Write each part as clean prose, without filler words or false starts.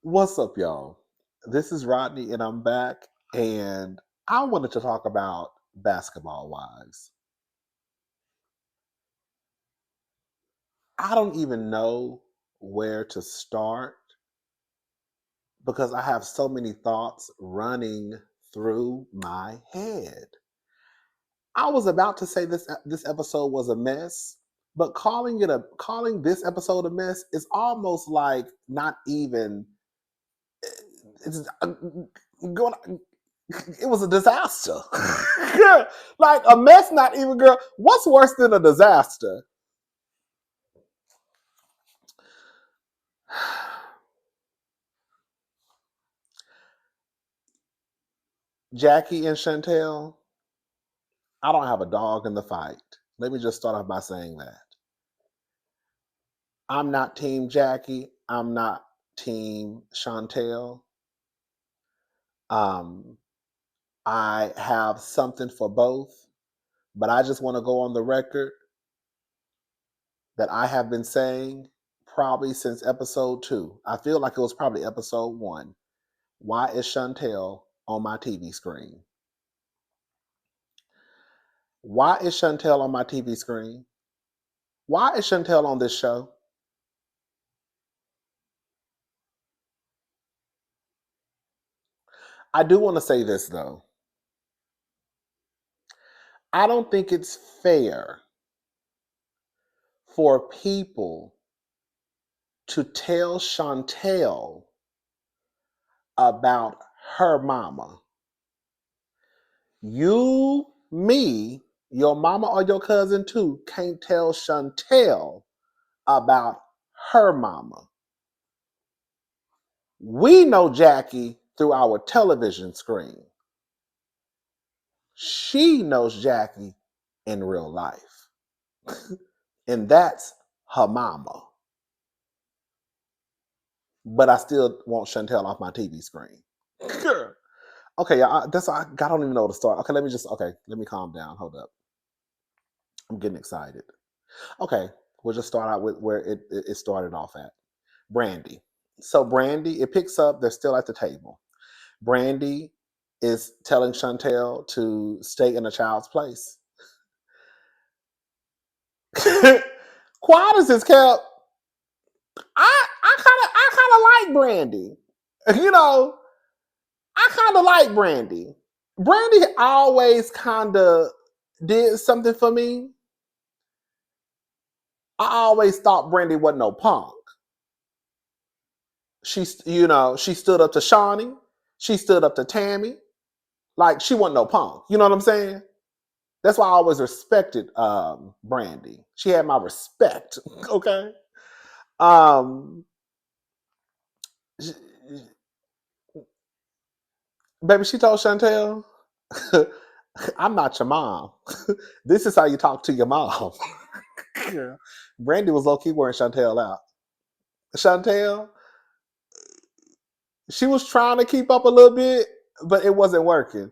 What's up, y'all? This is Rodney, and I'm back. And I wanted to talk about basketball wives. I don't even know where to start because I have so many thoughts running through my head. I was about to say this episode was a mess, but calling this episode a mess is almost like not even it's going. It was a disaster. Like a mess, not even girl. What's worse than a disaster? Jackie and Chantel, I don't have a dog in the fight. Let me just start off by saying that. I'm not team Jackie. I'm not team Chantel. Um, I have something for both, but I just want to go on the record that I have been saying probably since episode 2. I feel like it was probably episode 1. Why is Chantel on my TV screen? Why is Chantel on my TV screen? Why is Chantel on this show? I do want to say this though. I don't think it's fair for people to tell Chantel about her mama. You, me, your mama or your cousin too, can't tell Chantel about her mama. We know Jackie through our television screen. She knows Jackie in real life. And that's her mama. But I still want Chantel off my TV screen. Okay, y'all, that's I don't even know where to start. Okay, let me calm down. Hold up. I'm getting excited. Okay, we'll just start out with where it started off at. Brandy. So Brandy, it picks up, they're still at the table. Brandy is telling Chantel to stay in a child's place. Quiet as it's kept. I kind of like Brandy. You know, I kind of like Brandy. Brandy always kind of did something for me. I always thought Brandy wasn't no punk. She stood up to Shawnee. She stood up to Tammy. Like she wasn't no punk. You know what I'm saying? That's why I always respected Brandy. She had my respect. Okay. Um, Baby, she told Chantel, I'm not your mom. This is how you talk to your mom. Yeah. Brandy was low key wearing Chantel out. Chantel, she was trying to keep up a little bit, but it wasn't working.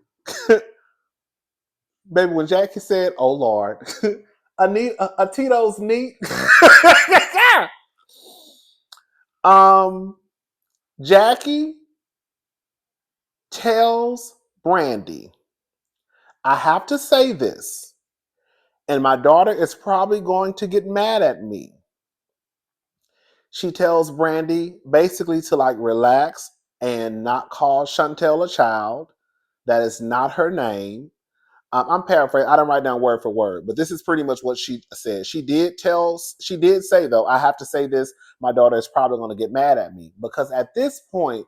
Baby, when Jackie said, "Oh Lord," a Tito's neat. Jackie tells Brandy, I have to say this, and my daughter is probably going to get mad at me. She tells Brandy basically to like relax and not call Chantel a child. That is not her name. I'm paraphrasing. I don't write down word for word, but this is pretty much what she said. She did say though, I have to say this, my daughter is probably going to get mad at me because at this point,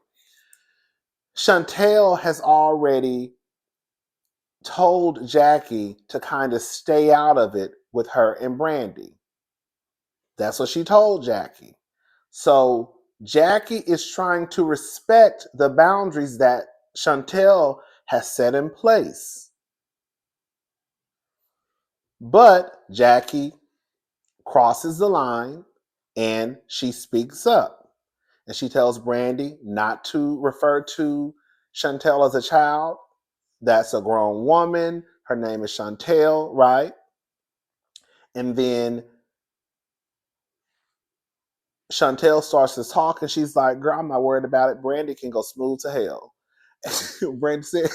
Chantel has already told Jackie to kind of stay out of it with her and Brandy. That's what she told Jackie. So Jackie is trying to respect the boundaries that Chantel has set in place. But Jackie crosses the line and she speaks up. And she tells Brandy not to refer to Chantel as a child. That's a grown woman. Her name is Chantel, right? And then Chantel starts to talk and she's like, girl, I'm not worried about it. Brandy can go smooth to hell. Brandy said,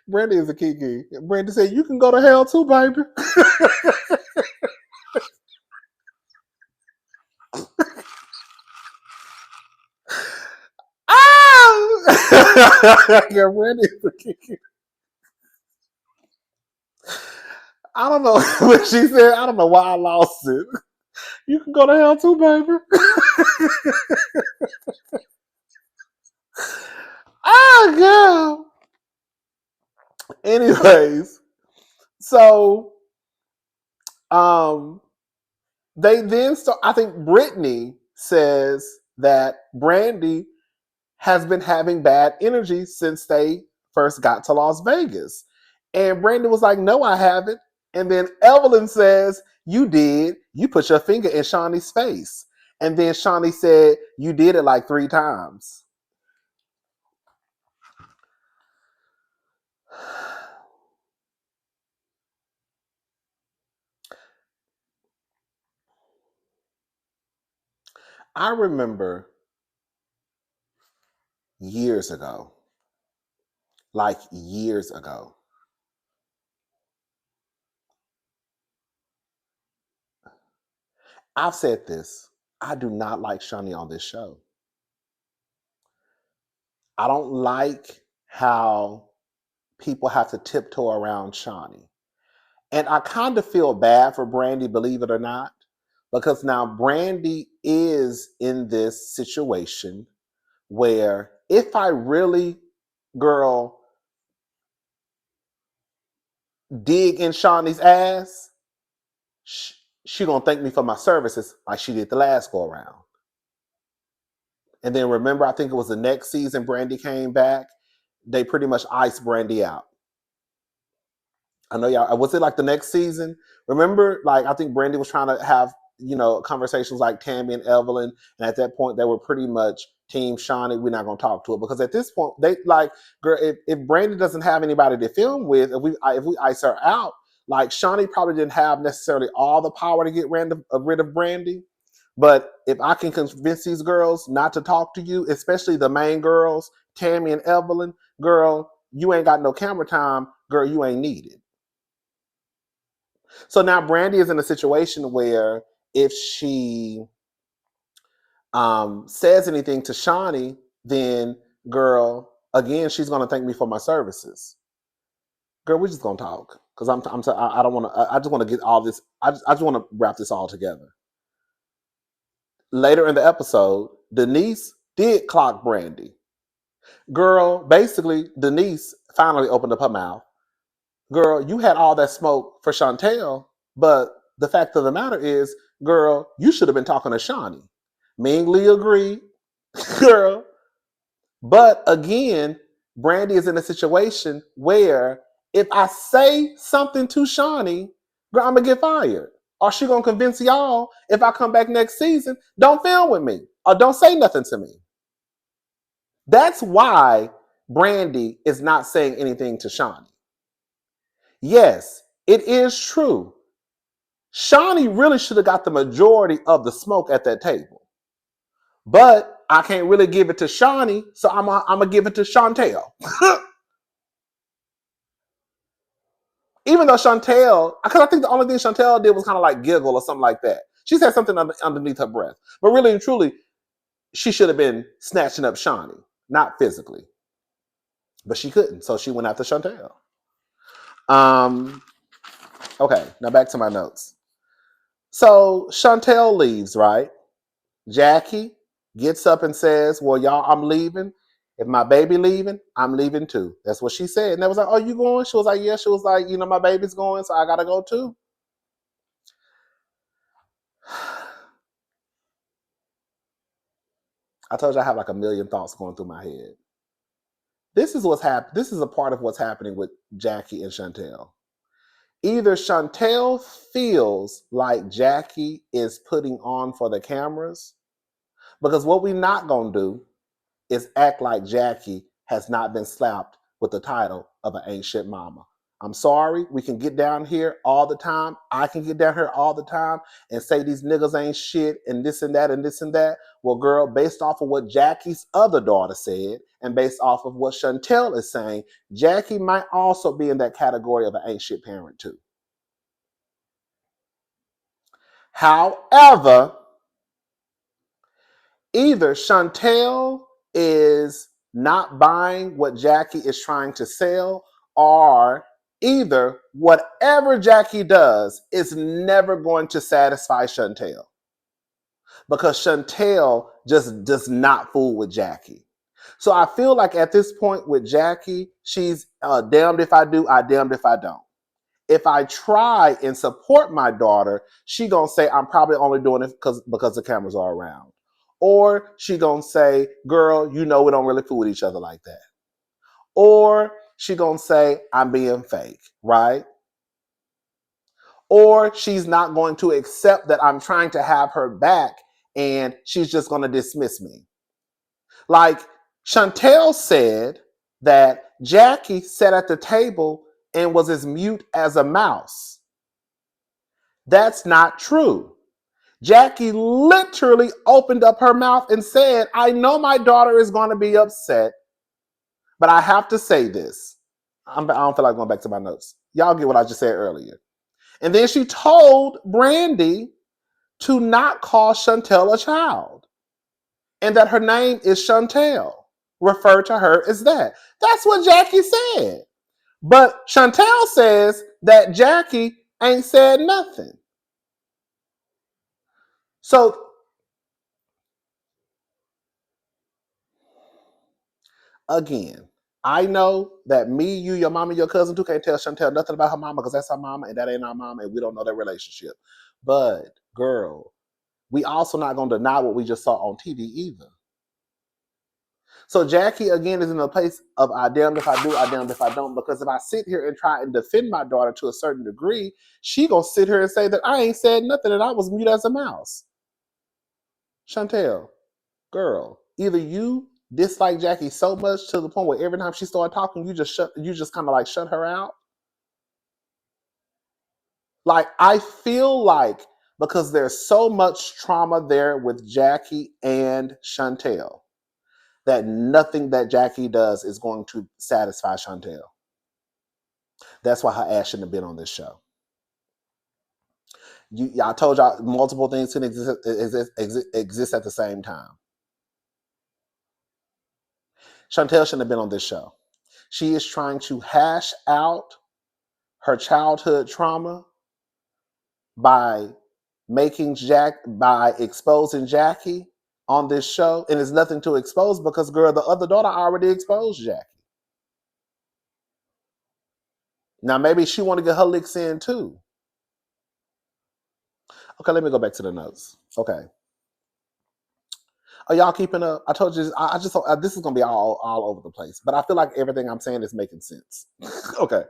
Brandy is a kiki. Brandy said, you can go to hell too, baby. Ah! Yeah, Brandy is a kiki. I don't know what she said. I don't know why I lost it. You can go to hell too, baby. Oh, girl. Anyways, so um, they then start. I think Brittany says that Brandy has been having bad energy since they first got to Las Vegas, and Brandy was like, "No, I haven't." And then Evelyn says, "You did. You put your finger in Shawnee's face." And then Shawnee said, "You did it like 3 times." I remember years ago, like years ago, I've said this. I do not like Shawnee on this show. I don't like how people have to tiptoe around Shawnee. And I kind of feel bad for Brandy, believe it or not, because now Brandy is in this situation where if I really, girl, dig in Shawnee's ass, she gonna thank me for my services like she did the last go around. And then remember, I think it was the next season Brandy came back. They pretty much iced Brandy out. I know y'all. Was it like the next season? Remember, like I think Brandy was trying to have conversations like Tammy and Evelyn, and at that point they were pretty much Team Shawnee. We're not gonna talk to her because at this point they like, girl, if Brandy doesn't have anybody to film with, if we ice her out, like Shawnee probably didn't have necessarily all the power to get rid of Brandy. But if I can convince these girls not to talk to you, especially the main girls, Tammy and Evelyn, girl, you ain't got no camera time, girl, you ain't needed. So now Brandy is in a situation where if she says anything to Shawnee, then girl, again, she's gonna thank me for my services. Girl, we're just gonna talk because I don't want to. I just want to get all this. I just want to wrap this all together. Later in the episode, Denise did clock Brandy. Girl, basically, Denise finally opened up her mouth. Girl, you had all that smoke for Chantel, but the fact of the matter is, girl, you should have been talking to Shawnee. Mingly agreed, girl. But again, Brandy is in a situation where if I say something to Shawnee, girl, I'm gonna get fired. Or she gonna convince y'all if I come back next season, don't film with me or don't say nothing to me. That's why Brandy is not saying anything to Shawnee. Yes, it is true. Shawnee really should have got the majority of the smoke at that table. But I can't really give it to Shawnee, so I'm going to give it to Chantel. Even though Chantel, because I think the only thing Chantel did was kind of like giggle or something like that. She said something underneath her breath. But really and truly, she should have been snatching up Shawnee, not physically. But she couldn't, so she went after Chantel. Okay, now back to my notes. So Chantel leaves, right? Jackie gets up and says, well, y'all, I'm leaving. If my baby leaving, I'm leaving too. That's what she said. And they was like, oh, you going? She was like, yeah. She was like, my baby's going, so I got to go too. I told you I have like a million thoughts going through my head. This is what's happening. This is a part of what's happening with Jackie and Chantel. Either Chantel feels like Jackie is putting on for the cameras, because what we not going to do is act like Jackie has not been slapped with the title of an ain't shit mama. I'm sorry, we can get down here all the time. I can get down here all the time and say these niggas ain't shit and this and that and this and that. Well, girl, based off of what Jackie's other daughter said and based off of what Chantel is saying, Jackie might also be in that category of an ain't shit parent too. However, either Chantel is not buying what Jackie is trying to sell, or either whatever Jackie does is never going to satisfy Chantel, because Chantel just does not fool with Jackie. So I feel like at this point with Jackie, she's damned if I do, I damned if I don't. If I try and support my daughter, she gonna say I'm probably only doing it because the cameras are around. Or she gonna say, girl, you know we don't really fool with each other like that. Or she gonna say I'm being fake, right? Or she's not going to accept that I'm trying to have her back and she's just gonna dismiss me. Like Chantel said that Jackie sat at the table and was as mute as a mouse. That's not true. Jackie literally opened up her mouth and said, I know my daughter is going to be upset, but I have to say this. I don't feel like going back to my notes. Y'all get what I just said earlier. And then she told Brandy to not call Chantel a child and that her name is Chantel. Refer to her as that. That's what Jackie said. But Chantel says that Jackie ain't said nothing. So again, I know that me, you, your mama, your cousin too can't tell Chantel nothing about her mama because that's her mama and that ain't our mama and we don't know their relationship. But girl, we also not gonna deny what we just saw on TV either. So Jackie again is in a place of I damned if I do, I damned if I don't, because if I sit here and try and defend my daughter to a certain degree, she gonna sit here and say that I ain't said nothing and I was mute as a mouse. Chantel, girl, either you dislike Jackie so much to the point where every time she started talking, you just kind of like shut her out. Like I feel like because there's so much trauma there with Jackie and Chantel that nothing that Jackie does is going to satisfy Chantel. That's why her ass shouldn't have been on this show. I told y'all multiple things can exist at the same time. Chantel shouldn't have been on this show. She is trying to hash out her childhood trauma by by exposing Jackie on this show, and there's nothing to expose because girl, the other daughter already exposed Jackie. Now maybe she want to get her licks in too. Okay, let me go back to the notes. Okay. Are y'all keeping up? I told you, I just this is gonna be all over the place, but I feel like everything I'm saying is making sense. Okay.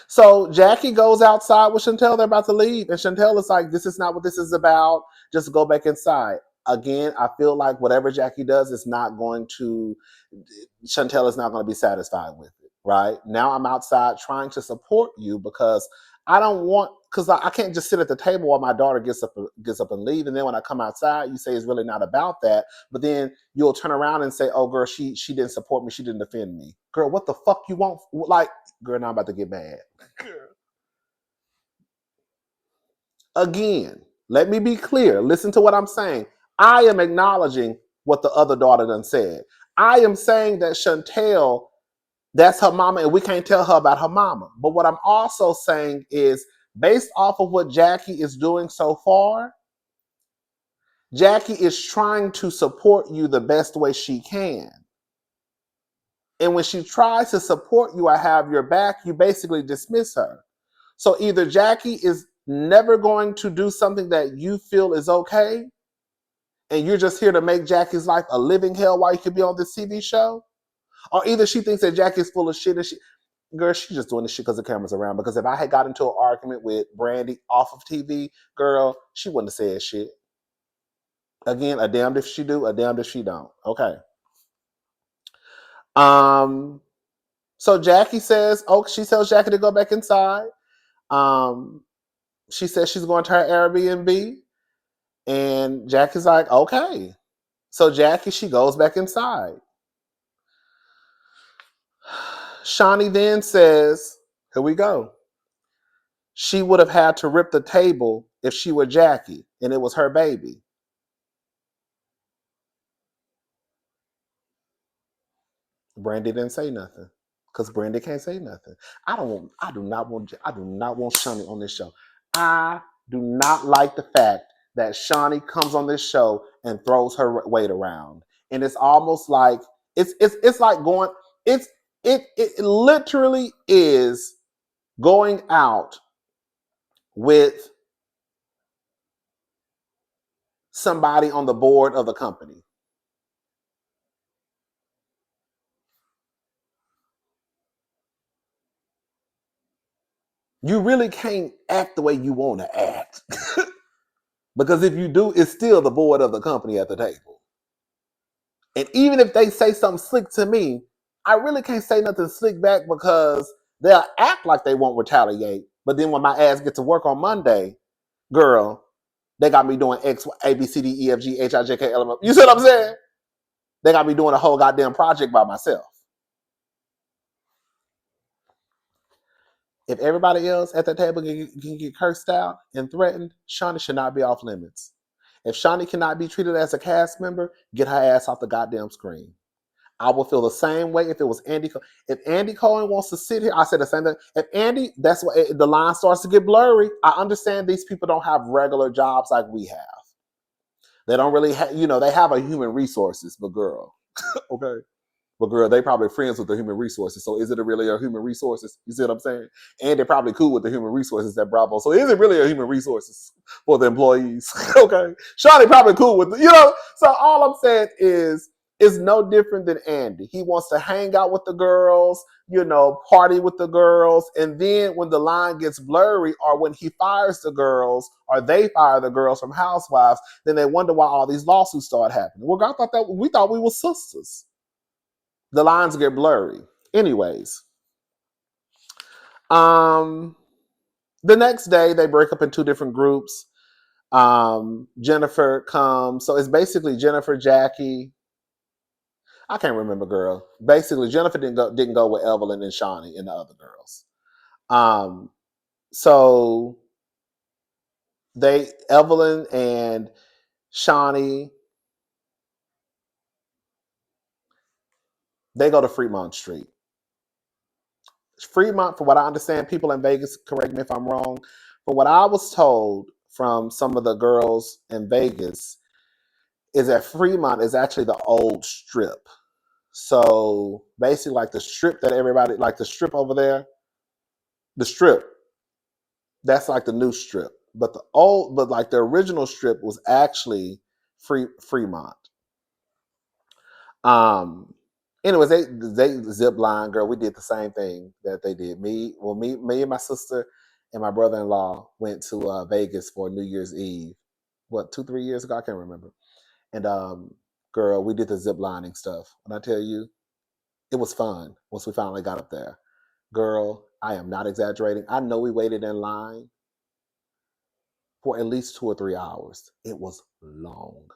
So Jackie goes outside with Chantel. They're about to leave, and Chantel is like, "This is not what this is about. Just go back inside." Again, I feel like whatever Jackie does is not going to. Chantel is not going to be satisfied with it. Right now, I'm outside trying to support you because I don't want because I can't just sit at the table while my daughter gets up and leave, and then when I come outside, you say it's really not about that. But then you'll turn around and say, "Oh, girl, she didn't support me. She didn't defend me." Girl, what the fuck you want? Like, girl, now I'm about to get mad. Again, let me be clear. Listen to what I'm saying. I am acknowledging what the other daughter done said. I am saying that Chantel, that's her mama, and we can't tell her about her mama. But what I'm also saying is, based off of what Jackie is doing so far, Jackie is trying to support you the best way she can. And when she tries to support you or have your back, you basically dismiss her. So either Jackie is never going to do something that you feel is okay, and you're just here to make Jackie's life a living hell while you could be on this TV show, or either she thinks that Jackie's full of shit and she's just doing this shit because the camera's around. Because if I had got into an argument with Brandy off of TV, girl, she wouldn't have said shit. Again, a damned if she do, a damned if she don't. Okay. Um, so Jackie says, oh, she tells Jackie to go back inside. Um, she says she's going to her Airbnb, and Jackie's like, okay. So Jackie, she goes back inside. Shawnee then says, here we go. She would have had to rip the table if she were Jackie and it was her baby. Brandy didn't say nothing because Brandy can't say nothing. I do not want Shawnee on this show. I do not like the fact that Shawnee comes on this show and throws her weight around, and it's almost like it's like going. It's it literally is going out with somebody on the board of the company. You really can't act the way you want to act. Because if you do, it's still the board of the company at the table. And even if they say something slick to me, I really can't say nothing slick back because they'll act like they won't retaliate. But then when my ass gets to work on Monday, girl, they got me doing X, A, B, C, D, E, F, G, H, I, J, K, L, M. You see what I'm saying? They got me doing a whole goddamn project by myself. If everybody else at that table can get cursed out and threatened, Shawnee should not be off limits. If Shawnee cannot be treated as a cast member, get her ass off the goddamn screen. I will feel the same way if it was Andy. If Andy Cohen wants to sit here, I said the same thing. If Andy, that's why the line starts to get blurry. I understand these people don't have regular jobs like we have. They don't really have, they have a human resources, but girl, okay. But girl, they probably friends with the human resources. So is it really a human resources? You see what I'm saying? And they're probably cool with the human resources at Bravo. So is it really a human resources for the employees? Okay. Shawnee probably cool with So all I'm saying is it's no different than Andy. He wants to hang out with the girls, party with the girls. And then when the line gets blurry or when he fires the girls or they fire the girls from Housewives, then they wonder why all these lawsuits start happening. Well, we thought we were sisters. The lines get blurry. Anyways, um, the next day they break up in two different groups. Jennifer comes, so it's basically Jennifer, Jackie. I can't remember, girl. Basically, Jennifer didn't go with Evelyn and Shawnee and the other girls. Um, so Evelyn and Shawnee, they go to Fremont Street. Fremont, for what I understand, people in Vegas, correct me if I'm wrong, but what I was told from some of the girls in Vegas is that Fremont is actually the old strip. So basically, like the strip that everybody, like the strip over there, the strip, that's like the new strip. But like the original strip was actually Fremont. Um, Anyways, they zip line, girl. We did the same thing that they did. Me and my sister and my brother-in-law went to Vegas for New Year's Eve. What, 2-3 years ago? I can't remember. And girl, we did the zip lining stuff. When I tell you, it was fun once we finally got up there. Girl, I am not exaggerating. I know we waited in line for at least 2 or 3 hours. It was long.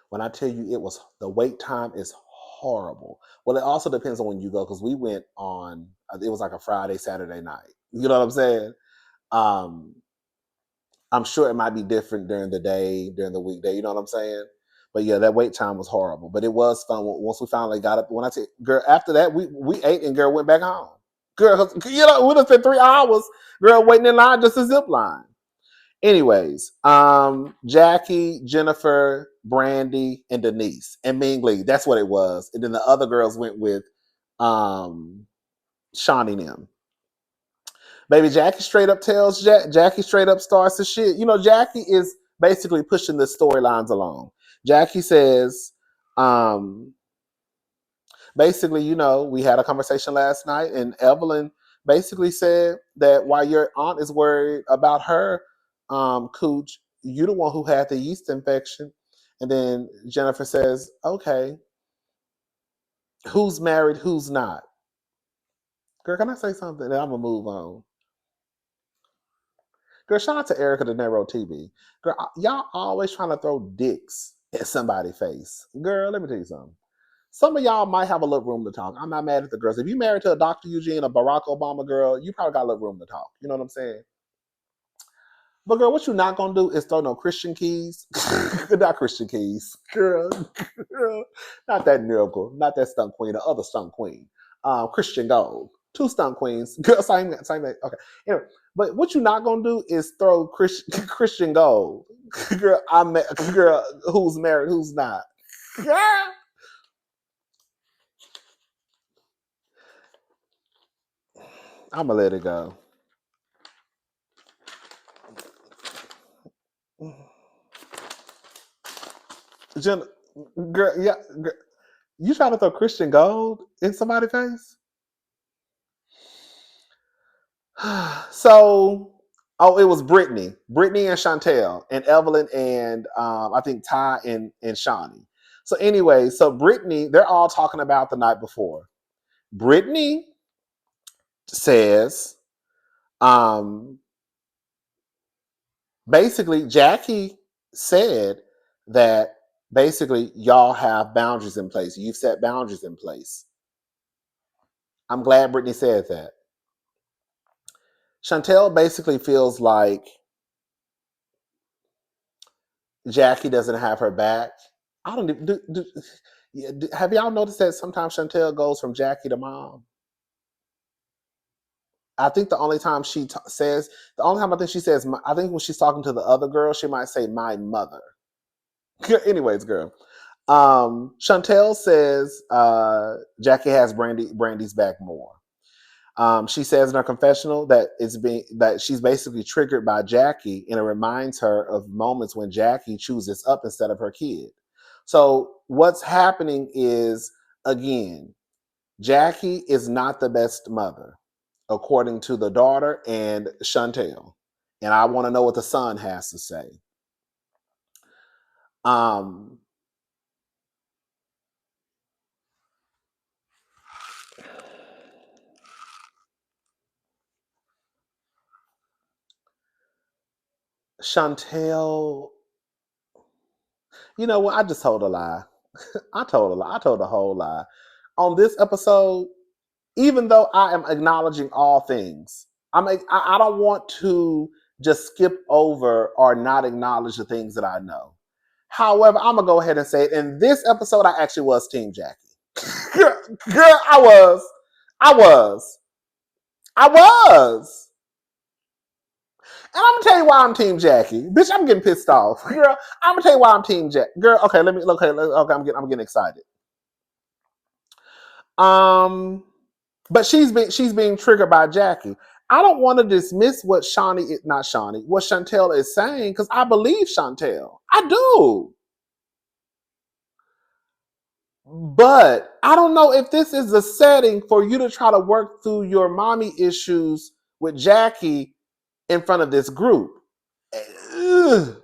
When I tell you the wait time is horrible. Well, it also depends on when you go because we went on, it was like a Friday, Saturday night. You know what I'm saying? Um, I'm sure it might be different during the day, during the weekday. You know what I'm saying? But yeah, that wait time was horrible. But it was fun once we finally got up. When I say, girl, after that, we ate and girl went back home. Girl, we done spent 3 hours, girl, waiting in line just to zip line. Anyways, Jackie, Jennifer, Brandy, and Denise, and Ming Lee. That's what it was. And then the other girls went with Shawnee and them. Baby Jackie straight up tells Jackie straight up starts the shit. Jackie is basically pushing the storylines along. Jackie says, um, basically, we had a conversation last night, and Evelyn basically said that while your aunt is worried about her cooch, you the one who had the yeast infection. And then Jennifer says, okay. Who's married, who's not? Girl, can I say something? Then I'm gonna move on. Girl, shout out to Erica De Niro TV. Girl, y'all always trying to throw dicks at somebody's face. Girl, let me tell you something. Some of y'all might have a little room to talk. I'm not mad at the girls. If you married to a Dr. Eugene, a Barack Obama girl, you probably got a little room to talk. You know what I'm saying? But girl, what you not gonna do is throw no Christian keys. Not Christian keys. Girl, not that miracle, not that stunt queen, the other stunt queen. Christian Gold. Two stunt queens. Girl, same thing. Okay. Anyway, but what you not gonna do is throw Christian Gold. Girl, girl, who's married, who's not. Yeah. I'ma let it go. Jen, girl, yeah, girl, you trying to throw Christian Gold in somebody's face? So, oh, it was Brittany and Chantel, and Evelyn and I think Ty and Shawnee. So anyway, so Brittany, they're all talking about the night before. Brittany says, um, basically, Jackie said that basically y'all have boundaries in place. You've set boundaries in place. I'm glad Brittany said that. Chantel basically feels like Jackie doesn't have her back. I don't have y'all noticed that sometimes Chantel goes from Jackie to mom? I think the only time says, the only time I think she says, I think when she's talking to the other girl, she might say my mother. Anyways, girl. Chantel says Jackie has Brandy's back more. She says in her confessional that she's basically triggered by Jackie, and it reminds her of moments when Jackie chooses up instead of her kid. So what's happening is, again, Jackie is not the best mother, according to the daughter and Chantel. And I want to know what the son has to say. Um, Chantel, you know what? I just told a lie. I told a lie. I told a whole lie. On this episode, even though I am acknowledging all things, I don't want to just skip over or not acknowledge the things that I know. However, I'm gonna go ahead and say it. In this episode, I actually was Team Jackie. Girl, I was. I was. I was. And I'm gonna tell you why I'm Team Jackie. Bitch, I'm getting pissed off. Girl, I'm gonna tell you why I'm Team Jack. Girl, okay, okay, I'm getting excited. But she's being triggered by Jackie. I don't want to dismiss what what Chantel is saying, because I believe Chantel. I do. But I don't know if this is the setting for you to try to work through your mommy issues with Jackie in front of this group. Ugh.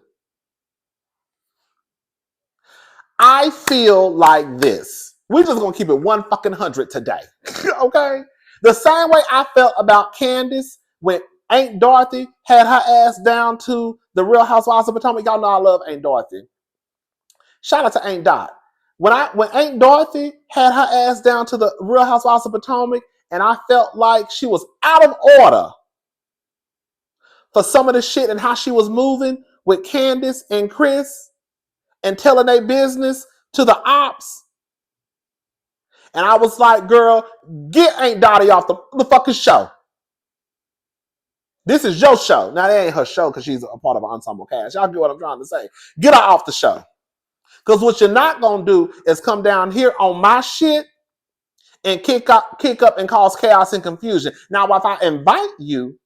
I feel like this. We're just gonna keep it 100 today. Okay? The same way I felt about Candace when Aunt Dorothy had her ass down to the Real Housewives of Potomac. Y'all know I love Aunt Dorothy. Shout out to Aunt Dot. When Aunt Dorothy had her ass down to the Real Housewives of Potomac, and I felt like she was out of order for some of the shit and how she was moving with Candace and Chris and telling their business to the ops. And I was like, girl, get Aunt Dottie off the fucking show. This is your show. Now, that ain't her show because she's a part of an ensemble cast. Y'all get what I'm trying to say. Get her off the show. Because what you're not going to do is come down here on my shit and kick up and cause chaos and confusion. Now, if I invite you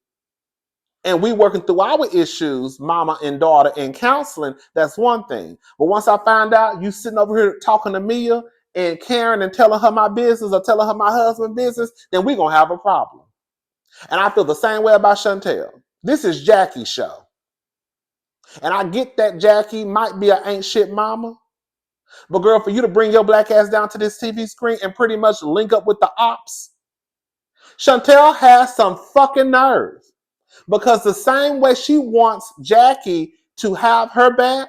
and we working through our issues, mama and daughter, in counseling, that's one thing. But once I find out you sitting over here talking to Mia and Karen and telling her my business or telling her my husband's business, then we're going to have a problem. And I feel the same way about Chantel. This is Jackie's show. And I get that Jackie might be an ain't shit mama, But girl, for you to bring your black ass down to this TV screen and pretty much link up with the ops, Chantel has some fucking nerve. Because the same way she wants Jackie to have her back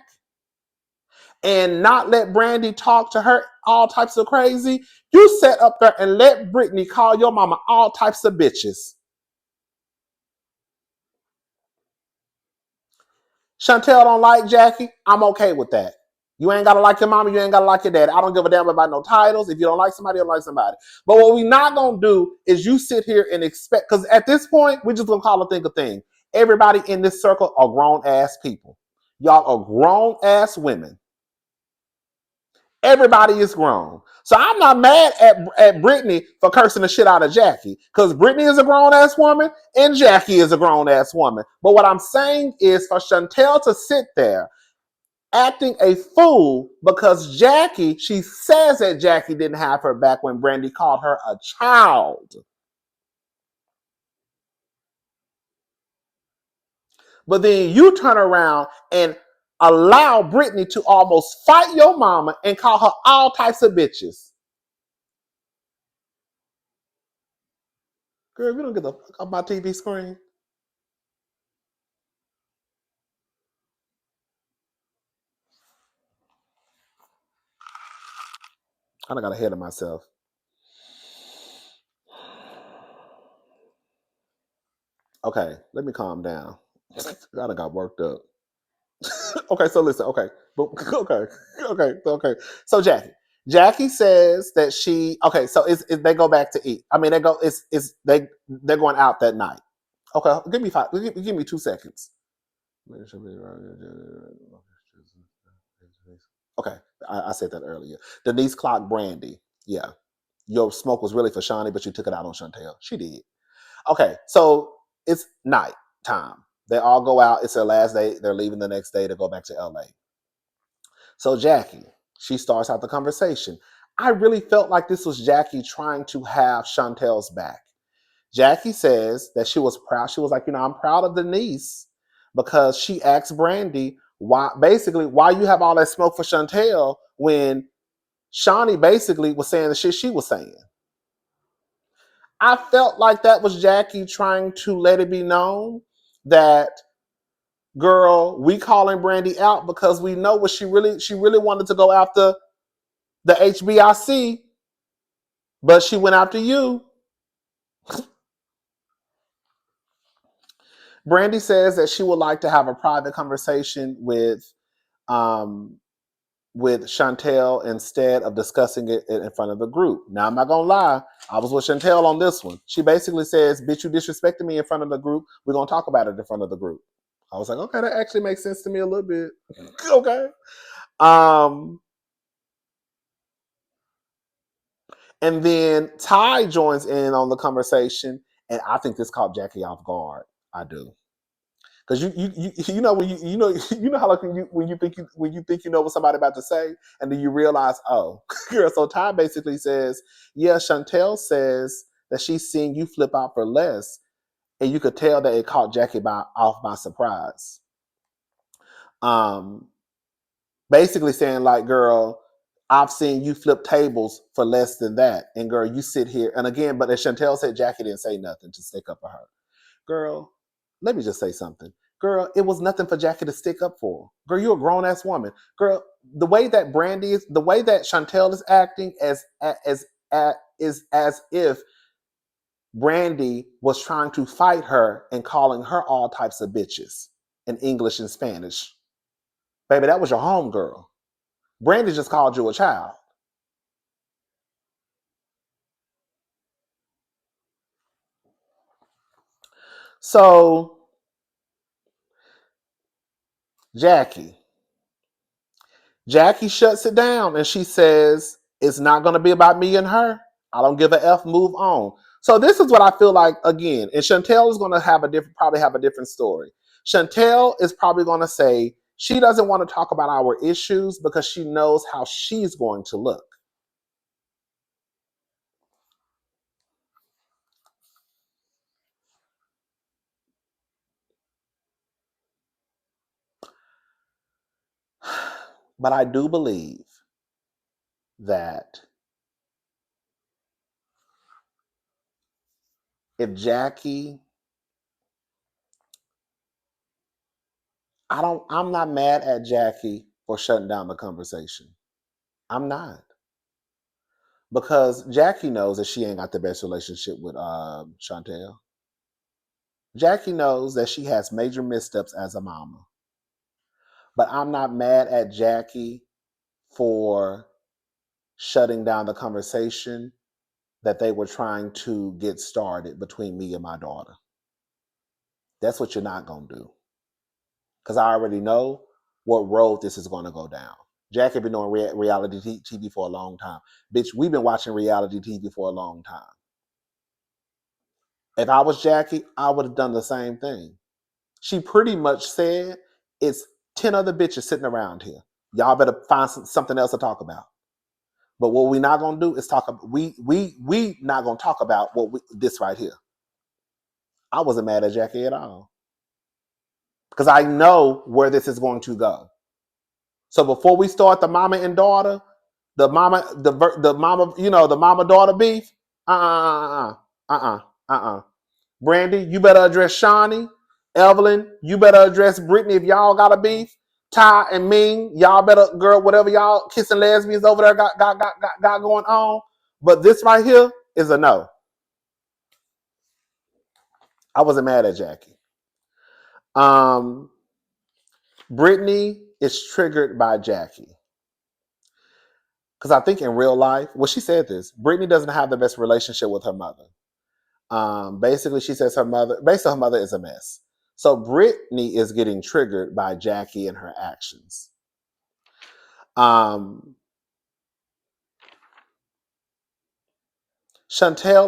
and not let Brandy talk to her all types of crazy, you sat up there and let Brittany call your mama all types of bitches. Chantel don't like Jackie. I'm okay with that. You ain't gotta like your mama, you ain't gotta like your dad. I don't give a damn about no titles. If you don't like somebody, you don't like somebody. But what we not gonna do is you sit here and expect, because at this point, we're just gonna call a thing a thing. Everybody in this circle are grown ass people. Y'all are grown ass women. Everybody is grown. So I'm not mad at Brittany for cursing the shit out of Jackie, because Brittany is a grown ass woman and Jackie is a grown ass woman. But what I'm saying is for Chantel to sit there acting a fool because Jackie, she says that Jackie didn't have her back when Brandy called her a child. But then you turn around and allow Brittany to almost fight your mama and call her all types of bitches. Girl, if you don't get the fuck off my TV screen. I done got ahead of myself. Okay, let me calm down. I done got worked up. Okay, so listen. Okay, okay. So Jackie says that she. Okay, so they go back to eat. I mean, they go. They're going out that night. Okay, give me five. Give me 2 seconds. Okay, I said that earlier. Denise clocked Brandy. Yeah, your smoke was really for Shawnee, but you took it out on Chantel. She did. Okay, so it's night time. They all go out. It's their last day. They're leaving the next day to go back to LA. So Jackie, she starts out the conversation. I really felt like this was Jackie trying to have Chantel's back. Jackie says that she was proud. She was like, I'm proud of Denise because she asked Brandy why you have all that smoke for Chantel when Shawnee basically was saying the shit she was saying. I felt like that was Jackie trying to let it be known that, girl, we calling Brandy out because we know what she really wanted to go after the HBIC, but she went after you. Brandy says that she would like to have a private conversation um, with Chantel instead of discussing it in front of the group. Now, I'm not gonna lie, I was with Chantel on this one. She basically says, "Bitch, you disrespected me in front of the group. We're gonna talk about it in front of the group." I was like, okay, that actually makes sense to me a little bit. Okay. Um, and then Ty joins in on the conversation, and I think this caught Jackie off guard. I do. Because you know when you know how like when you think you know what somebody about to say, and then you realize, oh, girl. So Ty basically says, yeah, Chantel says that she's seeing you flip out for less, and you could tell that it caught Jackie off by surprise. Um, Basically saying like, girl, I've seen you flip tables for less than that, and girl, you sit here and again, but as Chantel said, Jackie didn't say nothing to stick up for her. Girl, let me just say something. Girl, it was nothing for Jackie to stick up for. Girl, you're a grown ass woman. Girl, the way that Brandy is, the way that Chantel is acting is as if Brandy was trying to fight her and calling her all types of bitches in English and Spanish. Baby, that was your home girl. Brandy just called you a child. So, Jackie, Jackie shuts it down and she says, it's not going to be about me and her. I don't give a F, move on. So this is what I feel like again. And Chantel is going to probably have a different story. Chantel is probably going to say she doesn't want to talk about our issues because she knows how she's going to look. But I do believe that if Jackie, I'm not mad at Jackie for shutting down the conversation. I'm not. Because Jackie knows that she ain't got the best relationship with Chantel. Jackie knows that she has major missteps as a mama. But I'm not mad at Jackie for shutting down the conversation that they were trying to get started between me and my daughter. That's what you're not going to do. Because I already know what road this is going to go down. Jackie been doing reality TV for a long time. Bitch, we've been watching reality TV for a long time. If I was Jackie, I would have done the same thing. She pretty much said, it's 10 other bitches sitting around here. Y'all better find something else to talk about. But what we're not gonna do is talk about we not gonna talk about this right here. I wasn't mad at Jackie at all. Because I know where this is going to go. So before we start the mama and daughter, the mama, the mama daughter beef, Brandy, you better address Shawnee. Evelyn, you better address Brittany if y'all got a beef. Ty and Ming, y'all better, girl, whatever y'all kissing lesbians over there got going on. But this right here is a no. I wasn't mad at Jackie. Brittany is triggered by Jackie. Because I think in real life, well, she said this, Brittany doesn't have the best relationship with her mother. Basically, she says her mother is a mess. So Brittany is getting triggered by Jackie and her actions. Chantel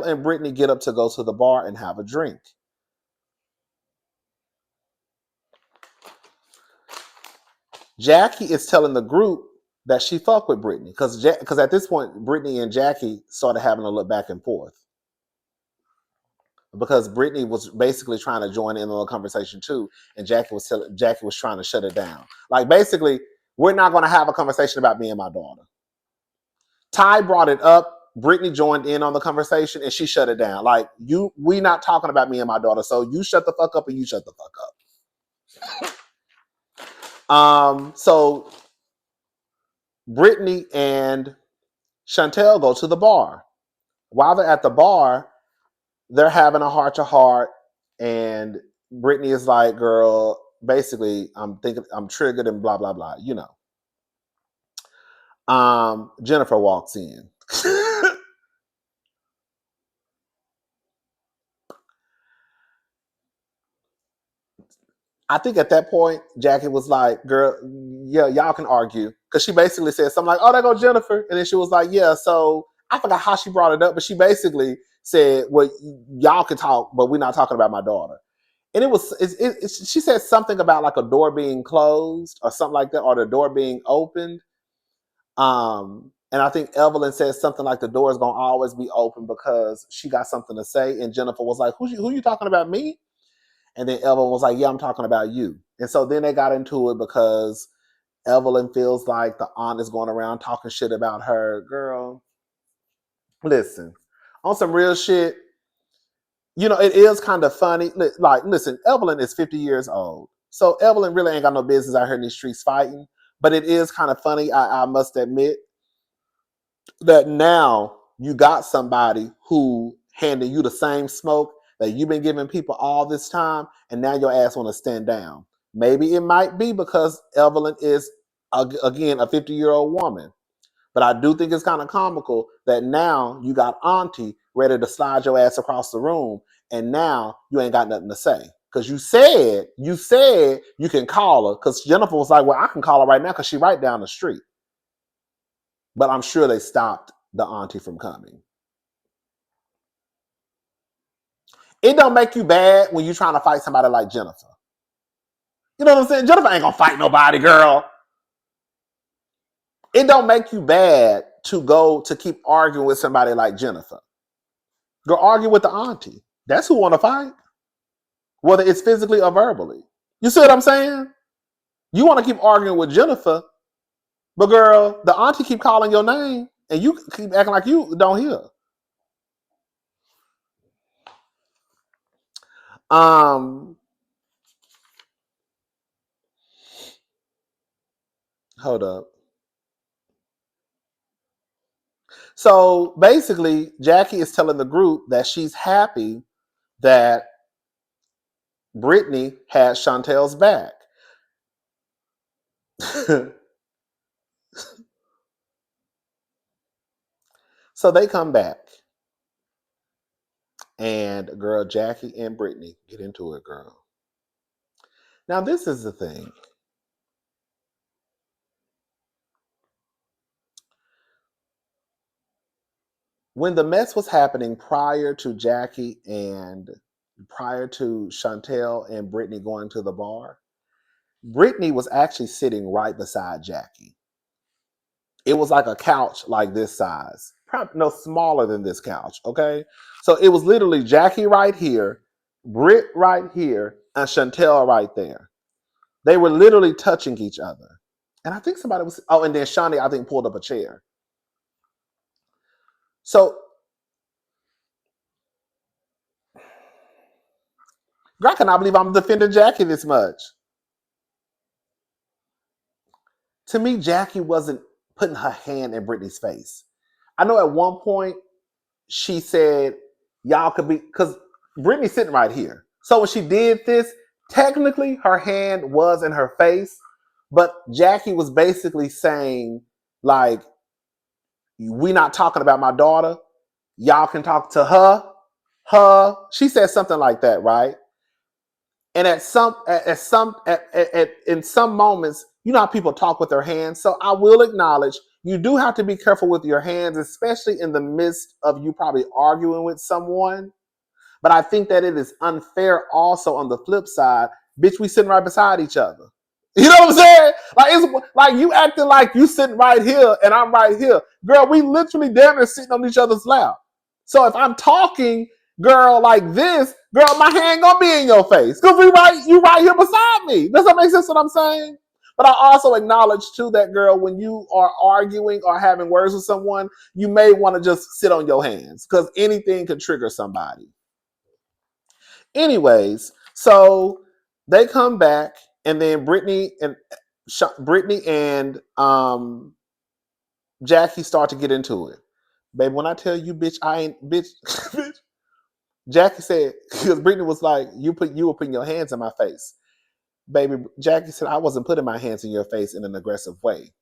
and Brittany get up to go to the bar and have a drink. Jackie is telling the group that she fuck with Brittany because at this point, Brittany and Jackie started having a look back and forth. Because Brittany was basically trying to join in on the conversation too, and Jackie was trying to shut it down. Like basically, we're not going to have a conversation about me and my daughter. Ty brought it up. Brittany joined in on the conversation, and she shut it down. Like we not talking about me and my daughter, so you shut the fuck up and you shut the fuck up. So Brittany and Chantel go to the bar. While they're at the bar, they're having a heart to heart, and Brittany is like, girl, basically, I'm triggered and blah, blah, blah, Jennifer walks in. I think at that point, Jackie was like, girl, yeah, y'all can argue. Because she basically said something like, oh, there go Jennifer. And then she was like, yeah, so I forgot how she brought it up, but she basically said, well, y'all can talk, but we're not talking about my daughter. And she said something about like a door being closed or something like that, or the door being opened. And I think Evelyn said something like the door is going to always be open because she got something to say. And Jennifer was like, who you talking about, me? And then Evelyn was like, yeah, I'm talking about you. And so then they got into it because Evelyn feels like the aunt is going around talking shit about her. Girl, listen, on some real shit, it is kind of funny. Like, listen, Evelyn is 50 years old. So Evelyn really ain't got no business out here in these streets fighting. But it is kind of funny, I must admit, that now you got somebody who handing you the same smoke that you've been giving people all this time, and now your ass want to stand down. Maybe it might be because Evelyn is, again, a 50-year-old woman. But I do think it's kind of comical that now you got Auntie ready to slide your ass across the room, and now you ain't got nothing to say. Because you said you can call her, because Jennifer was like, well, I can call her right now because she's right down the street. But I'm sure they stopped the auntie from coming. It don't make you bad when you're trying to fight somebody like Jennifer. You know what I'm saying? Jennifer ain't gonna fight nobody, girl. It don't make you bad to keep arguing with somebody like Jennifer. Go argue with the auntie. That's who want to fight. Whether it's physically or verbally. You see what I'm saying? You want to keep arguing with Jennifer, but girl, the auntie keep calling your name, And you keep acting like you don't hear. Hold up. So basically, Jackie is telling the group that she's happy that Brittany had Chantel's back. So they come back. And girl, Jackie and Brittany get into it, girl. Now, this is the thing. When the mess was happening prior to Jackie and prior to Chantel and Brittany going to the bar, Brittany was actually sitting right beside Jackie. It was like a couch like this size, probably no smaller than this couch, okay? So it was literally Jackie right here, Britt right here, and Chantel right there. They were literally touching each other. And I think somebody was, oh, and then Shawnee, I think, pulled up a chair. So, I cannot believe I'm defending Jackie this much. To me, Jackie wasn't putting her hand in Brittany's face. I know at one point she said, y'all could be, because Brittany's sitting right here. So when she did this, technically her hand was in her face, but Jackie was basically saying, like, we not talking about my daughter. Y'all can talk to her. She said something like that, right? And in some moments, you know how people talk with their hands. So I will acknowledge you do have to be careful with your hands, especially in the midst of you probably arguing with someone. But I think that it is unfair also on the flip side. Bitch, we sitting right beside each other. You know what I'm saying? Like, it's like you acting like you sitting right here and I'm right here. Girl, we literally damn near sitting on each other's lap. So if I'm talking, girl, like this, girl, my hand gonna be in your face. Because you right here beside me. Does that make sense what I'm saying? But I also acknowledge too that, girl, when you are arguing or having words with someone, you may want to just sit on your hands because anything could trigger somebody. Anyways, so they come back, and then Brittany and Jackie start to get into it. Baby, when I tell you, bitch, I ain't bitch. Bitch. Jackie said, because Brittany was like, you were putting your hands in my face. Baby, Jackie said, I wasn't putting my hands in your face in an aggressive way.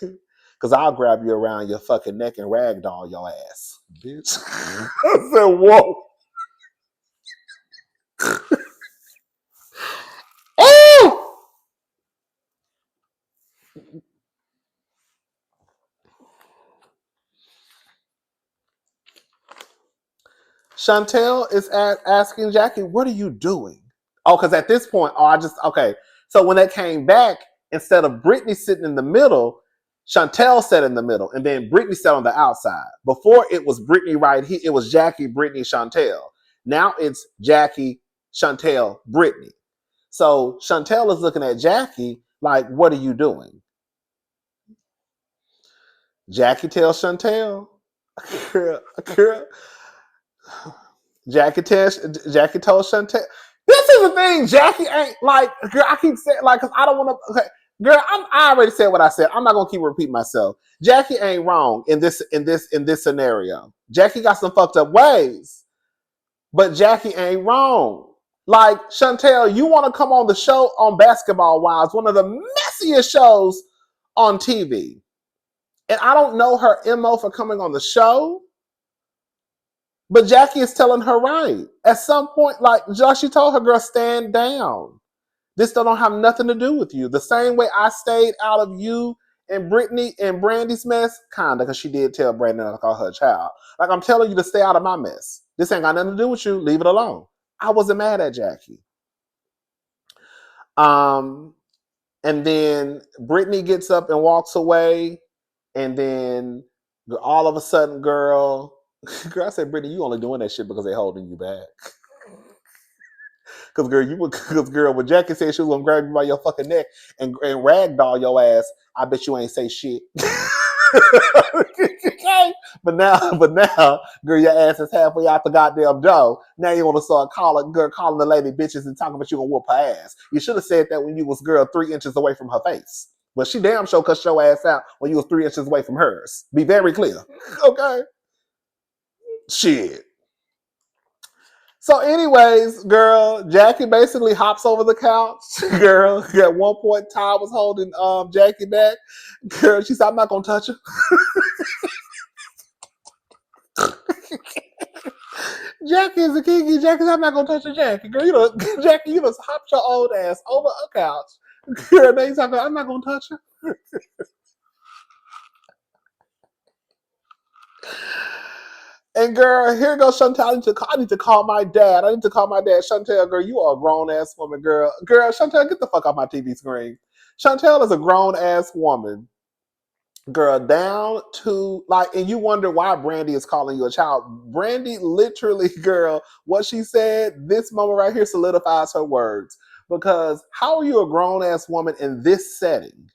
Because I'll grab you around your fucking neck and ragdoll your ass. Bitch. I said, whoa. Oh! Chantel is asking Jackie, what are you doing? Oh, because at this point, okay. So when they came back, instead of Brittany sitting in the middle, Chantel sat in the middle, and then Brittany sat on the outside. Before it was Brittany right here, it was Jackie, Brittany, Chantel. Now it's Jackie, Chantel, Brittany. So Chantel is looking at Jackie like, what are you doing? Jackie tells Chantel, girl, Jackie told Chantel. This is the thing. Jackie ain't like. Girl, I keep saying like because I don't want to. Okay, girl, I already said what I said. I'm not gonna keep repeating myself. Jackie ain't wrong in this scenario. Jackie got some fucked up ways, but Jackie ain't wrong. Like Chantel, you want to come on the show on Basketball Wives, one of the messiest shows on TV, and I don't know her MO for coming on the show. But Jackie is telling her right. At some point, like she told her, girl, stand down. This don't have nothing to do with you. The same way I stayed out of you and Brittany and Brandy's mess, kinda, because she did tell Brandy not to call her a child. Like, I'm telling you to stay out of my mess. This ain't got nothing to do with you. Leave it alone. I wasn't mad at Jackie. And then Brittany gets up and walks away, and then all of a sudden, girl, I said, Brittany, you only doing that shit because they holding you back. Because girl, when Jackie said she was gonna grab you by your fucking neck and ragdoll your ass, I bet you ain't say shit. Okay? But now, girl, your ass is halfway out the goddamn door. Now you want to start calling the lady bitches and talking about you gonna whoop her ass. You should have said that when you was girl 3 inches away from her face. But she damn sure cut your ass out when you was 3 inches away from hers. Be very clear. Okay? Shit. So, anyways, girl, Jackie basically hops over the couch. Girl, at one point, Ty was holding Jackie back. Girl, she said, "I'm not gonna touch her." Jackie is a kinky. Jackie said, "I'm not gonna touch her, Jackie." Girl, Jackie, you just hopped your old ass over a couch. Girl, now you talking, "I'm not gonna touch her." And girl, here goes Chantel. I need to call my dad. I need to call my dad. Chantel, girl, you are a grown ass woman, girl. Girl, Chantel, get the fuck off my TV screen. Chantel is a grown ass woman, girl, down to like, and you wonder why Brandy is calling you a child. Brandy literally, girl, what she said, this moment right here solidifies her words. Because how are you a grown ass woman in this setting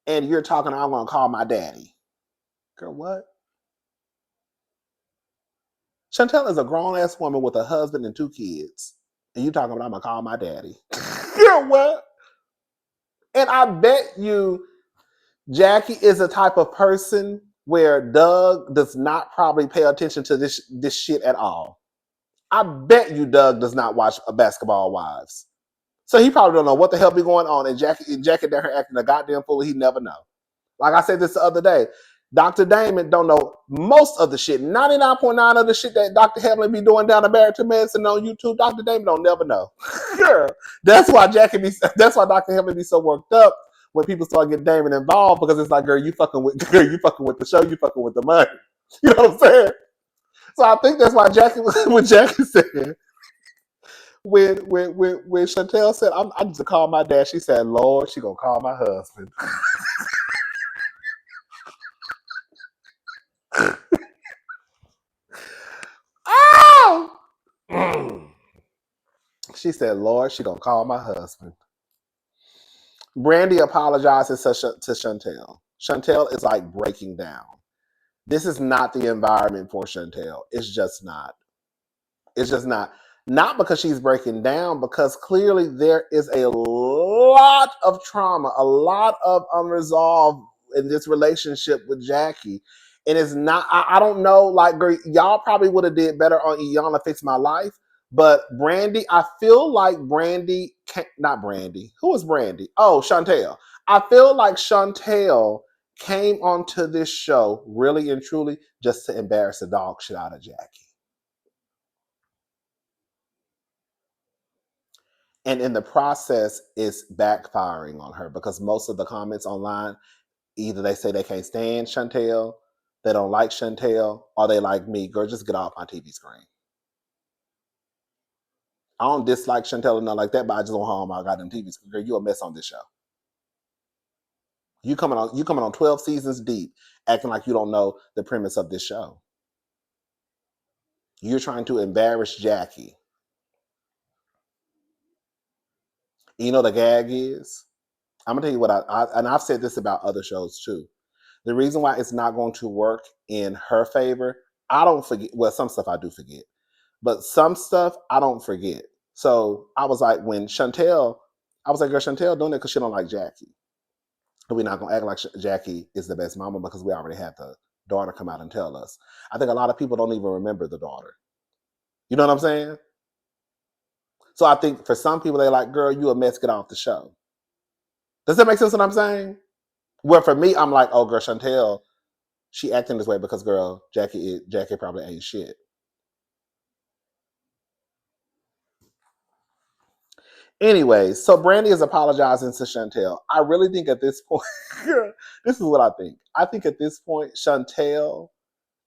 and you're talking, "I'm gonna call my daddy"? Girl, what? Chantel is a grown ass woman with a husband and 2 kids. And you talking about, "I'm gonna call my daddy." Girl, what? And I bet you Jackie is a type of person where Doug does not probably pay attention to this shit at all. I bet you Doug does not watch Basketball Wives. So he probably don't know what the hell be going on. And Jackie down here acting a goddamn fool. He never know. Like I said this the other day, Dr. Damon don't know most of the shit. 99.9 of the shit that Dr. Hamlin be doing down in Barrington Medicine on YouTube, Dr. Damon don't never know. Girl, that's why Dr. Hamlin be so worked up when people start getting Damon involved, because it's like, girl, you fucking with the show, you fucking with the money. You know what I'm saying? So I think that's why when Jackie said, when Chantel said, I need to call my dad, she said, "Lord, she gonna call my husband." Oh! She said, "Lord, she gonna call my husband." Brandy apologizes to Chantel. Chantel is like breaking down. This is not the environment for Chantel. It's just not. It's just not. Not because she's breaking down, because clearly there is a lot of trauma, a lot of unresolved in this relationship with Jackie. And it's not, I don't know, like, y'all probably would have did better on Iyanla Fix My Life. But Brandy, I feel like Brandy, not Brandy. Who is Brandy? Oh, Chantel. I feel like Chantel came onto this show really and truly just to embarrass the dog shit out of Jackie. And in the process, it's backfiring on her, because most of the comments online, either they say they can't stand Chantel, they don't like Chantel, or they like me. Girl, just get off my TV screen. I don't dislike Chantel or nothing like that, but I just don't harm my goddamn TV screen. Girl, you a mess on this show. You coming on 12 seasons deep, acting like you don't know the premise of this show. You're trying to embarrass Jackie. You know the gag is? I'm gonna tell you what and I've said this about other shows too. The reason why it's not going to work in her favor, I don't forget. Well, some stuff I do forget, but some stuff I don't forget. So I was like, when Chantel, I was like, girl, Chantel doing it because she don't like Jackie. And we're not gonna act like Jackie is the best mama because we already had the daughter come out and tell us. I think a lot of people don't even remember the daughter. You know what I'm saying? So I think for some people, they're like, girl, you a mess, get off the show. Does that make sense what I'm saying? Where for me, I'm like, oh, girl, Chantel, she acting this way because, girl, Jackie probably ain't shit. Anyway, so Brandy is apologizing to Chantel. I really think at this point, this is what I think. I think at this point, Chantel,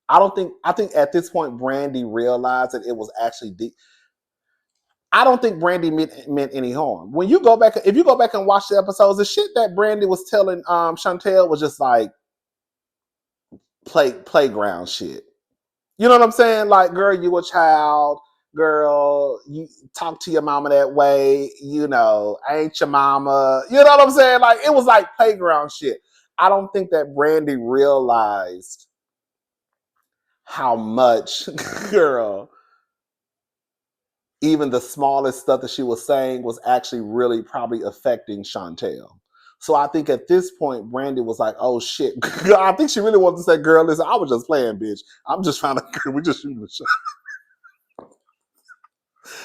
I think at this point, Brandy realized that it was actually deep. I don't think Brandy meant any harm. When you go back, if you go back and watch the episodes, the shit that Brandy was telling Chantel was just like playground shit. You know what I'm saying? Like, girl, you a child. Girl, you talk to your mama that way. You know, ain't your mama. You know what I'm saying? Like, it was like playground shit. I don't think that Brandy realized how much, girl, even the smallest stuff that she was saying was actually really probably affecting Chantel. So I think at this point, Brandy was like, "Oh shit!" I think she really wanted to say, "Girl, listen, I was just playing, bitch. I'm just trying to. We just shooting the shot.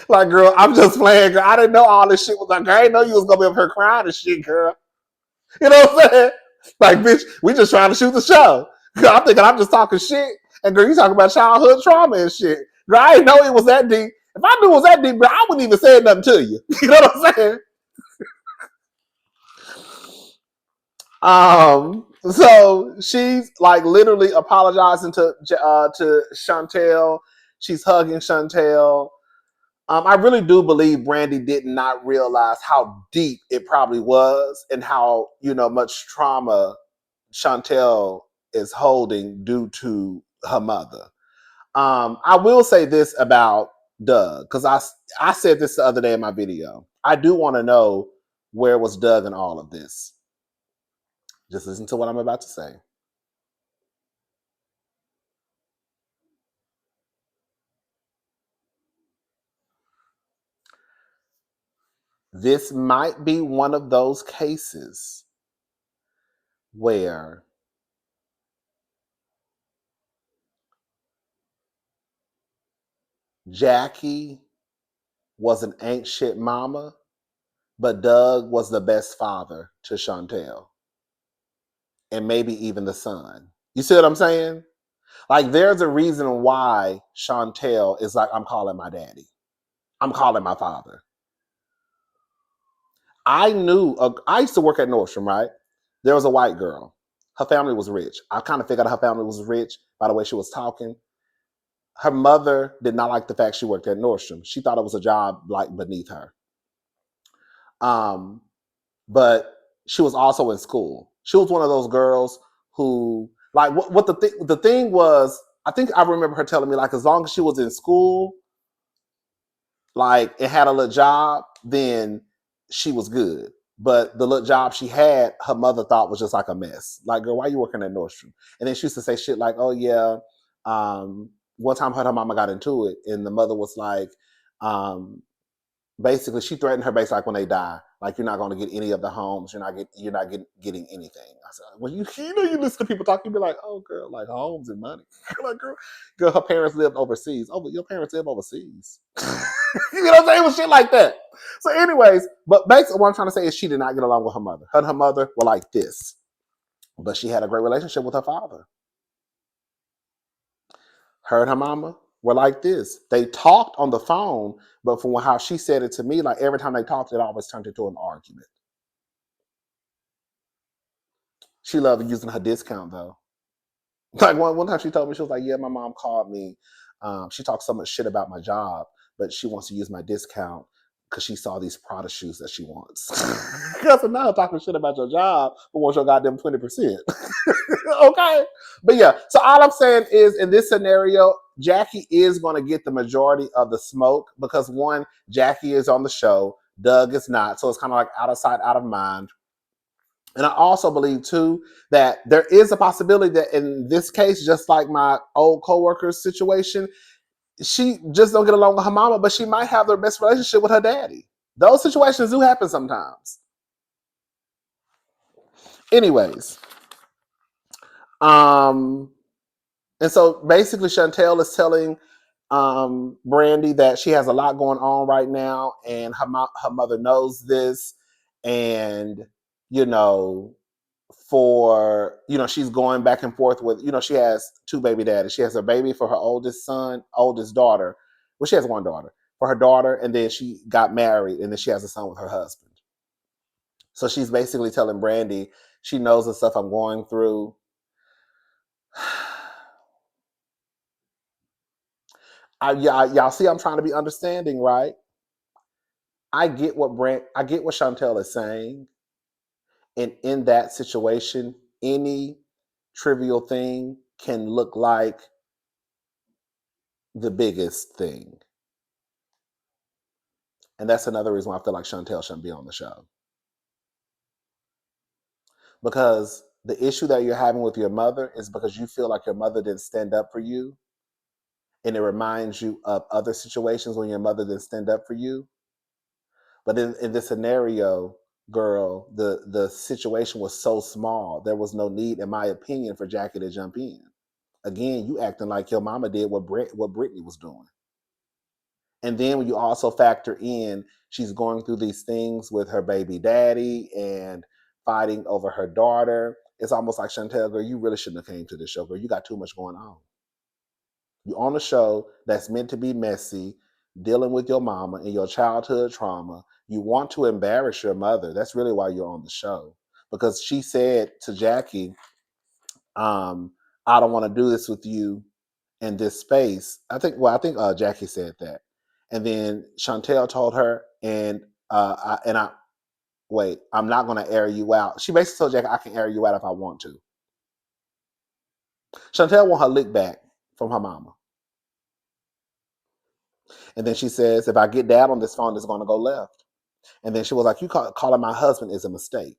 Like, girl, I'm just playing. Girl. I didn't know all this shit was like. Girl, I didn't know you was gonna be up here crying and shit, girl. You know what I'm saying? Like, bitch, we just trying to shoot the show. Girl, I'm thinking I'm just talking shit, and girl, you talking about childhood trauma and shit. Girl, I didn't know it was that deep. If I knew it was that deep, girl, I wouldn't even say nothing to you. You know what I'm saying? So she's like literally apologizing to Chantel. She's hugging Chantel. I really do believe Brandy did not realize how deep it probably was and how much trauma Chantel is holding due to her mother. I will say this about Doug because I said this the other day in my video. I do want to know where was Doug in all of this. Just listen to what I'm about to say. This might be one of those cases where Jackie was an ain't shit mama, but Doug was the best father to Chantel and maybe even the son. You see what I'm saying? Like, there's a reason why Chantel is like, I'm calling my daddy. I'm calling my father. I used to work at Nordstrom, right? There was a white girl. Her family was rich. I kind of figured out her family was rich by the way she was talking. Her mother did not like the fact she worked at Nordstrom. She thought it was a job like beneath her. But she was also in school. She was one of those girls who, like, what the thing was. I think I remember her telling me, like, as long as she was in school, like, and had a little job, then she was good. But the little job she had, her mother thought was just like a mess. Like, girl, why are you working at Nordstrom? And then she used to say shit like, "Oh yeah." One time her mama got into it, and the mother was like, um, basically she threatened her base like when they die, like you're not going to get any of the homes, you're not getting anything. I said, well, you listen to people talk, you be like, oh girl, like homes and money. Like, girl, her parents lived overseas. Oh, but your parents live overseas. You know what I'm saying? It was shit like that. So anyways, but basically what I'm trying to say is she did not get along with her mother. Her and her mother were like this, but she had a great relationship with her father. Her and her mama were like this. They talked on the phone, but from how she said it to me, like every time they talked, it always turned into an argument. She loved using her discount though. Like one time she told me, she was like, "Yeah, my mom called me. She talked so much shit about my job, but she wants to use my discount because she saw these Prada shoes that she wants." Because now talking shit about your job, but wants your goddamn 20%. Okay, but yeah. So all I'm saying is, in this scenario, Jackie is going to get the majority of the smoke because one, Jackie is on the show, Doug is not, so it's kind of like out of sight, out of mind. And I also believe too that there is a possibility that in this case, just like my old coworker's situation, she just don't get along with her mama, but she might have the best relationship with her daddy. Those situations do happen sometimes. Anyways, um, and so basically, Chantel is telling Brandy that she has a lot going on right now, and her mother knows this, and you know, she's going back and forth with, she has two baby daddies. She has a baby for her oldest daughter. Well, she has one daughter for her daughter, and then she got married, and then she has a son with her husband. So she's basically telling Brandy she knows the stuff I'm going through. Y'all see, I'm trying to be understanding, right? I get what Chantel is saying, and in that situation, any trivial thing can look like the biggest thing. And that's another reason why I feel like Chantel shouldn't be on the show. Because the issue that you're having with your mother is because you feel like your mother didn't stand up for you, and it reminds you of other situations when your mother didn't stand up for you. But in this scenario, girl, the situation was so small. There was no need, in my opinion, for Jackie to jump in. Again, you acting like your mama did what Brittany was doing. And then when you also factor in, she's going through these things with her baby daddy and fighting over her daughter. It's almost like, Chantel, girl, you really shouldn't have came to this show, girl. You got too much going on. You're on a show that's meant to be messy, dealing with your mama and your childhood trauma. You want to embarrass your mother. That's really why you're on the show. Because she said to Jackie, I don't want to do this with you in this space. I think Jackie said that. And then Chantel told her, wait, I'm not going to air you out. She basically told Jackie, I can air you out if I want to. Chantel want her lick back from her mama. And then she says, if I get down on this phone, it's going to go left. And then she was like, calling my husband is a mistake.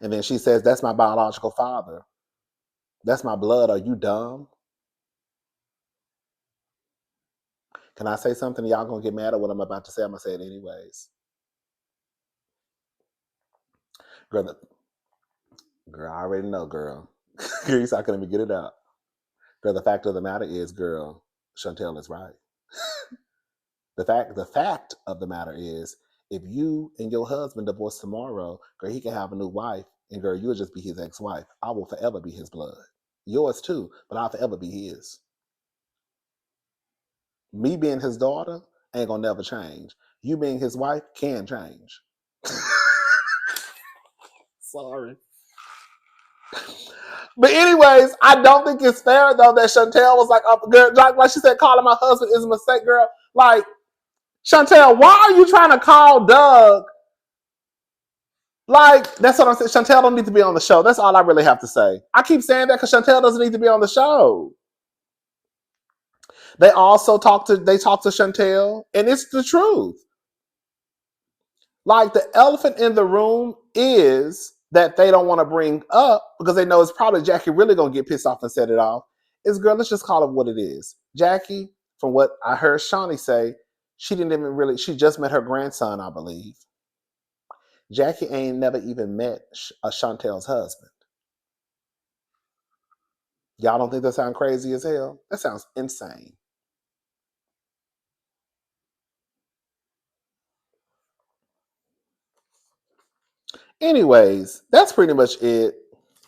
And then she says, that's my biological father. That's my blood. Are you dumb? Can I say something? Y'all going to get mad at what I'm about to say. I'm going to say it anyways. Girl, I already know, girl. Girl, you're not going to get it out. Girl, the fact of the matter is, girl, Chantel is right. The fact of the matter is, if you and your husband divorce tomorrow, girl, he can have a new wife, and girl, you'll just be his ex-wife. I will forever be his blood. Yours too, but I'll forever be his. Me being his daughter ain't gonna never change. You being his wife can change. Sorry. But anyways, I don't think it's fair though that Chantel was like, girl, like she said, calling my husband is a mistake, girl. Like, Chantel, why are you trying to call Doug? Like, that's what I'm saying. Chantel don't need to be on the show. That's all I really have to say. I keep saying that because Chantel doesn't need to be on the show. They also talk to Chantel, and it's the truth. Like, the elephant in the room is that they don't want to bring up because they know it's probably Jackie really gonna get pissed off and set it off. Is, girl, let's just call it what it is. Jackie, from what I heard Shawnee say, she just met her grandson, I believe. Jackie ain't never even met Chantel's husband. Y'all don't think that sounds crazy as hell? That sounds insane. Anyways, that's pretty much it.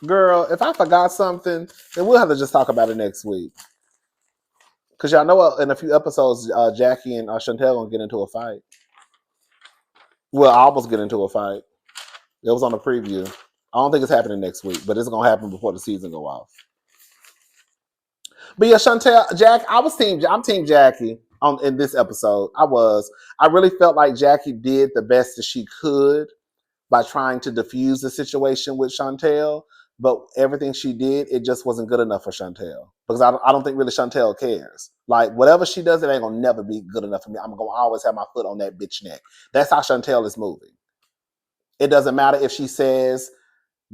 Girl, if I forgot something, then we'll have to just talk about it next week. Because y'all know in a few episodes, Jackie and Chantel gonna get into a fight. Well, I almost get into a fight. It was on the preview. I don't think it's happening next week, but it's gonna happen before the season go off. But yeah, Chantel, I'm team Jackie in this episode. I really felt like Jackie did the best that she could by trying to diffuse the situation with Chantel, but everything she did, it just wasn't good enough for Chantel. Because I don't think really Chantel cares. Like, whatever she does, it ain't gonna never be good enough for me. I'm gonna always have my foot on that bitch neck. That's how Chantel is moving. It doesn't matter if she says,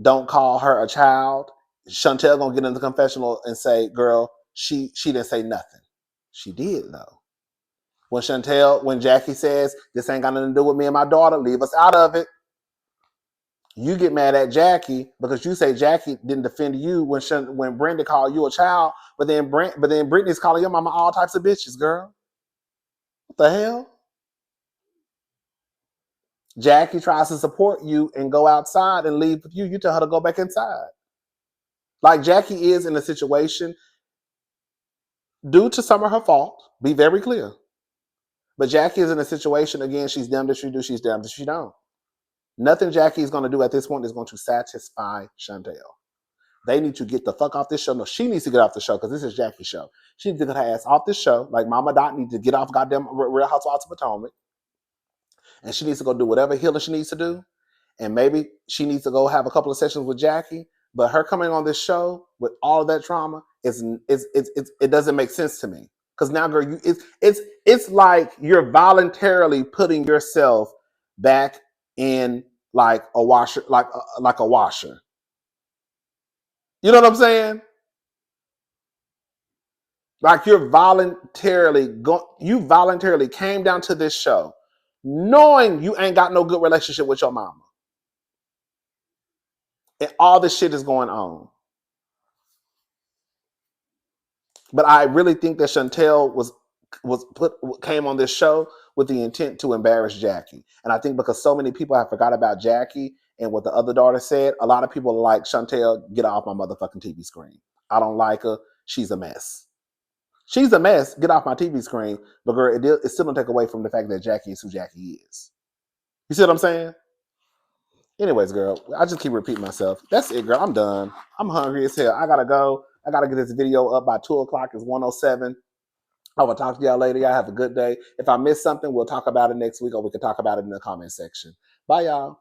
don't call her a child. Chantel gonna get in the confessional and say, girl, she didn't say nothing. She did though. When Jackie says, this ain't got nothing to do with me and my daughter, leave us out of it. You get mad at Jackie because you say Jackie didn't defend you when Brenda called you a child, but then Brittany's calling your mama all types of bitches, girl. What the hell? Jackie tries to support you and go outside and leave with you. You tell her to go back inside. Like, Jackie is in a situation due to some of her fault. Be very clear. But Jackie is in a situation, again, she's damned if she do, she's damned if she don't. Nothing Jackie is going to do at this point is going to satisfy Chantel. They need to get the fuck off this show. No, she needs to get off the show because this is Jackie's show. She needs to get her ass off this show. Like Mama Dot needs to get off goddamn Real Housewives of Potomac. And she needs to go do whatever healing she needs to do. And maybe she needs to go have a couple of sessions with Jackie. But her coming on this show with all of that trauma it doesn't make sense to me. Because now, girl, it's like you're voluntarily putting yourself back in like a washer, like a washer. You know what I'm saying? Like you voluntarily came down to this show knowing you ain't got no good relationship with your mama. And all this shit is going on. But I really think that Chantel came on this show with the intent to embarrass Jackie. And I think because so many people have forgot about Jackie and what the other daughter said, a lot of people are like, Chantel, get off my motherfucking TV screen. I don't like her. She's a mess. She's a mess. Get off my TV screen. But girl, it still don't take away from the fact that Jackie is who Jackie is. You see what I'm saying? Anyways, girl, I just keep repeating myself. That's it, girl. I'm done. I'm hungry as hell. I gotta go. I gotta get this video up by 2:00. It's 1:07. I will talk to y'all later. Y'all have a good day. If I miss something, we'll talk about it next week, or we can talk about it in the comment section. Bye, y'all.